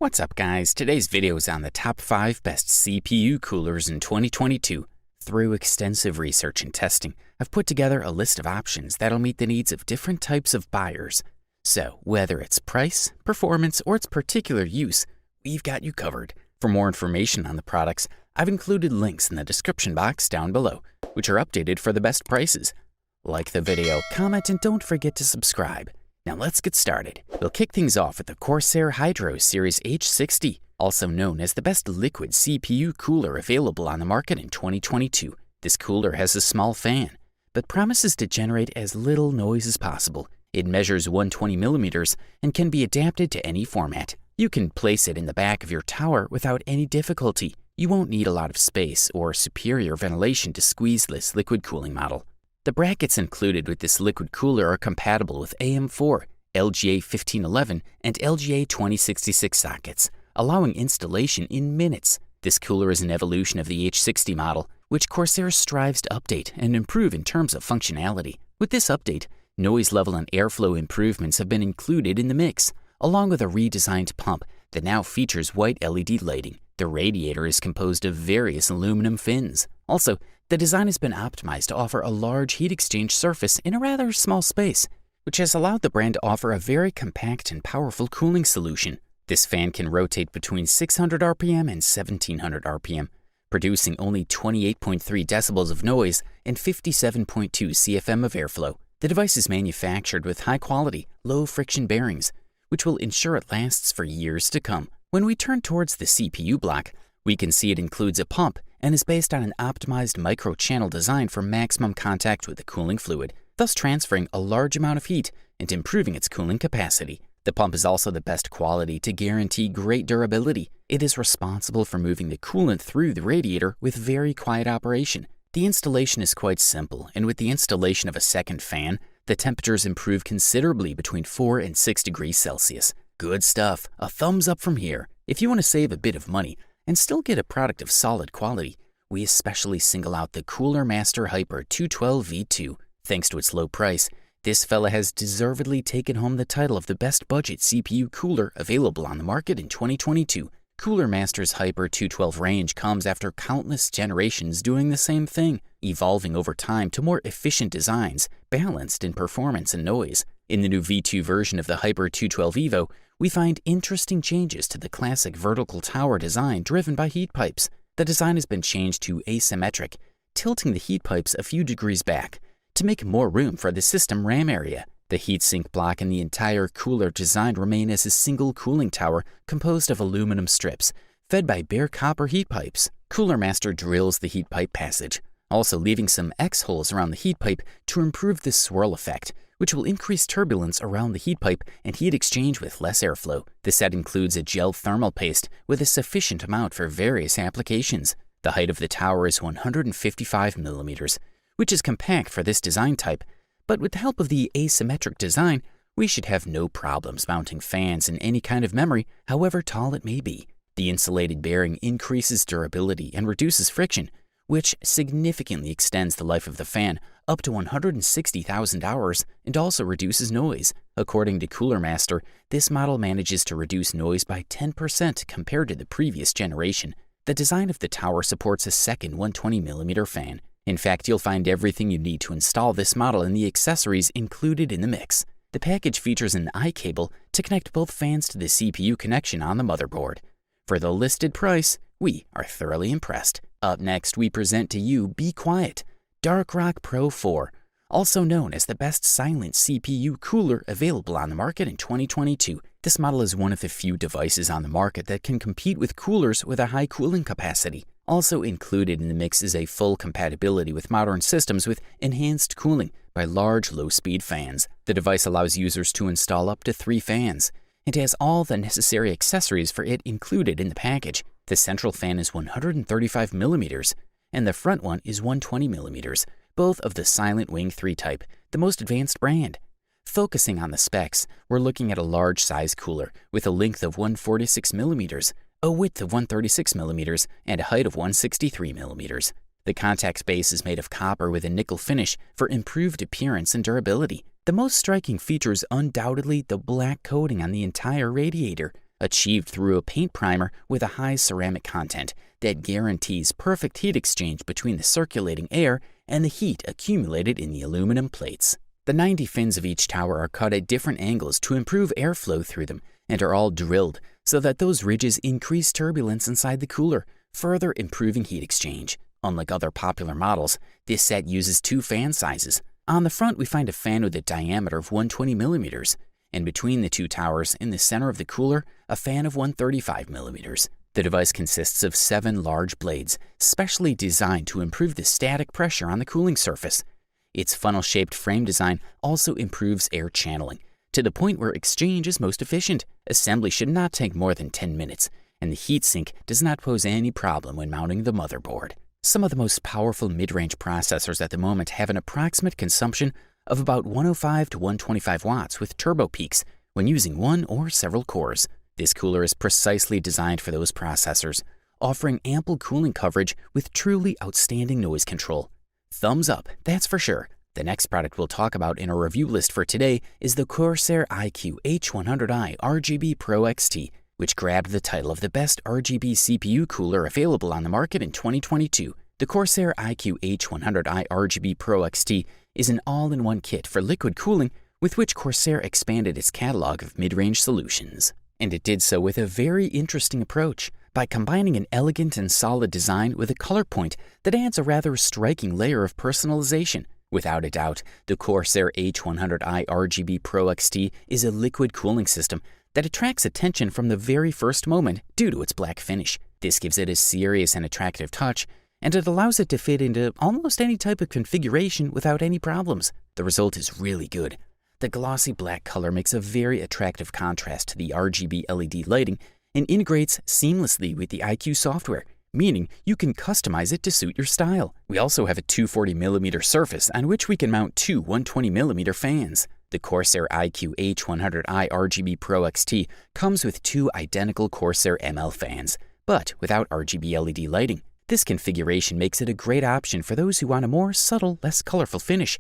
What's up guys, today's video is on the top 5 best CPU coolers in 2022. Through extensive research and testing, I've put together a list of options that'll meet the needs of different types of buyers. So whether it's price, performance, or its particular use, we've got you covered. For more information on the products, I've included links in the description box down below, which are updated for the best prices. Like the video, comment, and don't forget to subscribe. Now let's get started. We'll kick things off with the Corsair Hydro Series H60, also known as the best liquid CPU cooler available on the market in 2022. This cooler has a small fan, but promises to generate as little noise as possible. It measures 120mm and can be adapted to any format. You can place it in the back of your tower without any difficulty. You won't need a lot of space or superior ventilation to squeeze this liquid cooling model. The brackets included with this liquid cooler are compatible with AM4, LGA 1511, and LGA 2066 sockets, allowing installation in minutes. This cooler is an evolution of the H60 model, which Corsair strives to update and improve in terms of functionality. With this update, noise level and airflow improvements have been included in the mix, along with a redesigned pump that now features white LED lighting. The radiator is composed of various aluminum fins. Also, the design has been optimized to offer a large heat exchange surface in a rather small space, which has allowed the brand to offer a very compact and powerful cooling solution. This fan can rotate between 600 RPM and 1700 RPM, producing only 28.3 decibels of noise and 57.2 CFM of airflow. The device is manufactured with high-quality, low-friction bearings, which will ensure it lasts for years to come. When we turn towards the CPU block, we can see it includes a pump and is based on an optimized micro-channel design for maximum contact with the cooling fluid, thus transferring a large amount of heat and improving its cooling capacity. The pump is also the best quality to guarantee great durability. It is responsible for moving the coolant through the radiator with very quiet operation. The installation is quite simple, and with the installation of a second fan, the temperatures improve considerably between 4 and 6 degrees Celsius. Good stuff. A thumbs up from here. If you want to save a bit of money and still get a product of solid quality, we especially single out the Cooler Master Hyper 212 V2. Thanks to its low price, this fella has deservedly taken home the title of the best budget CPU cooler available on the market in 2022. Cooler Master's Hyper 212 range comes after countless generations doing the same thing, evolving over time to more efficient designs, balanced in performance and noise. In the new V2 version of the Hyper 212 Evo, we find interesting changes to the classic vertical tower design driven by heat pipes. The design has been changed to asymmetric, tilting the heat pipes a few degrees back to make more room for the system RAM area. The heatsink block and the entire cooler design remain as a single cooling tower composed of aluminum strips, fed by bare copper heat pipes. Cooler Master drills the heat pipe passage, also leaving some X-holes around the heat pipe to improve the swirl effect, which will increase turbulence around the heat pipe and heat exchange with less airflow. The set includes a gel thermal paste with a sufficient amount for various applications. The height of the tower is 155mm, which is compact for this design type, but with the help of the asymmetric design, we should have no problems mounting fans in any kind of memory, however tall it may be. The insulated bearing increases durability and reduces friction, which significantly extends the life of the fan up to 160,000 hours and also reduces noise. According to Cooler Master, this model manages to reduce noise by 10% compared to the previous generation. The design of the tower supports a second 120mm fan. In fact, you'll find everything you need to install this model and the accessories included in the mix. The package features an iCable to connect both fans to the CPU connection on the motherboard. For the listed price, we are thoroughly impressed. Up next, we present to you Be Quiet Dark Rock Pro 4, also known as the best silent CPU cooler available on the market in 2022. This model is one of the few devices on the market that can compete with coolers with a high cooling capacity. Also included in the mix is a full compatibility with modern systems with enhanced cooling by large low-speed fans. The device allows users to install up to 3 fans. It has all the necessary accessories for it included in the package. The central fan is 135mm, and the front one is 120mm, both of the Silent Wing 3 type, the most advanced brand. Focusing on the specs, we're looking at a large size cooler with a length of 146mm, a width of 136mm, and a height of 163mm. The contact base is made of copper with a nickel finish for improved appearance and durability. The most striking feature is undoubtedly the black coating on the entire radiator. achieved through a paint primer with a high ceramic content that guarantees perfect heat exchange between the circulating air and the heat accumulated in the aluminum plates. The 90 fins of each tower are cut at different angles to improve airflow through them and are all drilled so that those ridges increase turbulence inside the cooler, further improving heat exchange. Unlike other popular models, this set uses 2 fan sizes. On the front, we find a fan with a diameter of 120 millimeters, and between the 2 towers in the center of the cooler, a fan of 135 millimeters. The device consists of 7 large blades, specially designed to improve the static pressure on the cooling surface. Its funnel-shaped frame design also improves air channeling, to the point where exchange is most efficient. Assembly should not take more than 10 minutes, and the heatsink does not pose any problem when mounting the motherboard. Some of the most powerful mid-range processors at the moment have an approximate consumption of about 105 to 125 watts with turbo peaks when using one or several cores. This cooler is precisely designed for those processors, offering ample cooling coverage with truly outstanding noise control. Thumbs up, that's for sure. The next product we'll talk about in our review list for today is the Corsair iCue H100i RGB Pro XT, which grabbed the title of the best RGB CPU cooler available on the market in 2022. The Corsair iCue H100i RGB Pro XT is an all-in-one kit for liquid cooling with which Corsair expanded its catalog of mid-range solutions. And it did so with a very interesting approach by combining an elegant and solid design with a color point that adds a rather striking layer of personalization. Without a doubt, the Corsair H100i RGB Pro XT is a liquid cooling system that attracts attention from the very first moment due to its black finish. This gives it a serious and attractive touch, and it allows it to fit into almost any type of configuration without any problems. The result is really good. The glossy black color makes a very attractive contrast to the RGB LED lighting and integrates seamlessly with the iCue software, meaning you can customize it to suit your style. We also have a 240mm surface on which we can mount 2 120mm fans. The Corsair iCue H100i RGB Pro XT comes with 2 identical Corsair ML fans, but without RGB LED lighting. This configuration makes it a great option for those who want a more subtle, less colorful finish.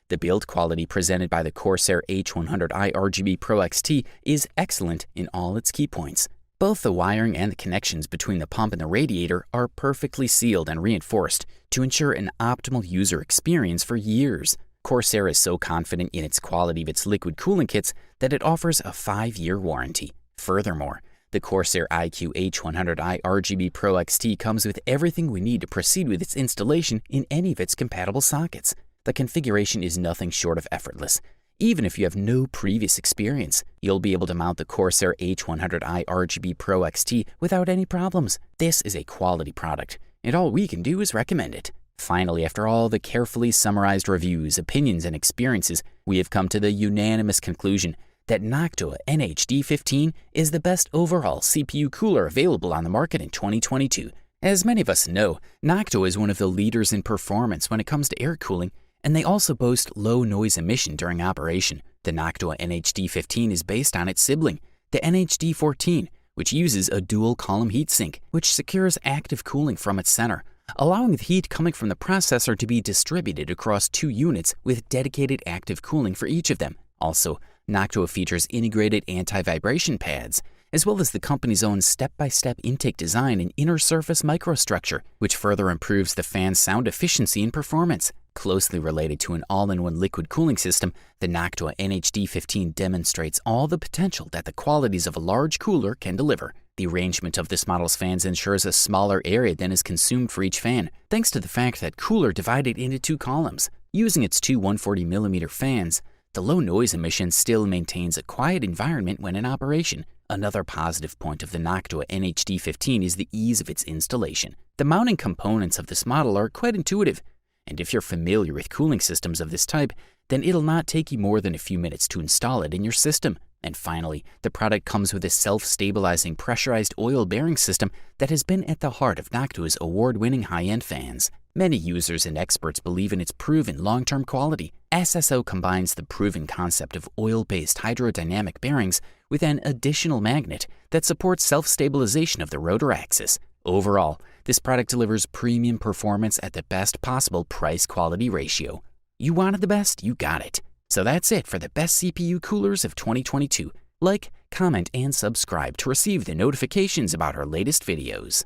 The build quality presented by the Corsair H100i RGB Pro XT is excellent in all its key points. Both the wiring and the connections between the pump and the radiator are perfectly sealed and reinforced to ensure an optimal user experience for years. Corsair is so confident in its quality of its liquid cooling kits that it offers a 5-year warranty. Furthermore, the Corsair iCue H100i RGB Pro XT comes with everything we need to proceed with its installation in any of its compatible sockets. The configuration is nothing short of effortless. Even if you have no previous experience, you'll be able to mount the Corsair H100i RGB Pro XT without any problems. This is a quality product, and all we can do is recommend it. Finally, after all the carefully summarized reviews, opinions, and experiences, we have come to the unanimous conclusion that Noctua NH-D15 is the best overall CPU cooler available on the market in 2022. As many of us know, Noctua is one of the leaders in performance when it comes to air cooling, and they also boast low noise emission during operation. The Noctua NH-D15 is based on its sibling, the NH-D14, which uses a dual-column heatsink, which secures active cooling from its center, allowing the heat coming from the processor to be distributed across 2 units with dedicated active cooling for each of them. Also, Noctua features integrated anti-vibration pads, as well as the company's own step-by-step intake design and inner surface microstructure, which further improves the fan's sound efficiency and performance. Closely related to an all-in-one liquid cooling system, the Noctua NH-D15 demonstrates all the potential that the qualities of a large cooler can deliver. The arrangement of this model's fans ensures a smaller area than is consumed for each fan, thanks to the fact that cooler divided into 2 columns. Using its 2 140mm fans, the low noise emission still maintains a quiet environment when in operation. Another positive point of the Noctua NH-D15 is the ease of its installation. The mounting components of this model are quite intuitive, and if you're familiar with cooling systems of this type, then it'll not take you more than a few minutes to install it in your system. And finally, the product comes with a self-stabilizing pressurized oil bearing system that has been at the heart of Noctua's award-winning high-end fans. Many users and experts believe in its proven long-term quality. SSO combines the proven concept of oil-based hydrodynamic bearings with an additional magnet that supports self-stabilization of the rotor axis. Overall, this product delivers premium performance at the best possible price-quality ratio. You wanted the best, you got it. So that's it for the best CPU coolers of 2022. Like, comment, and subscribe to receive the notifications about our latest videos.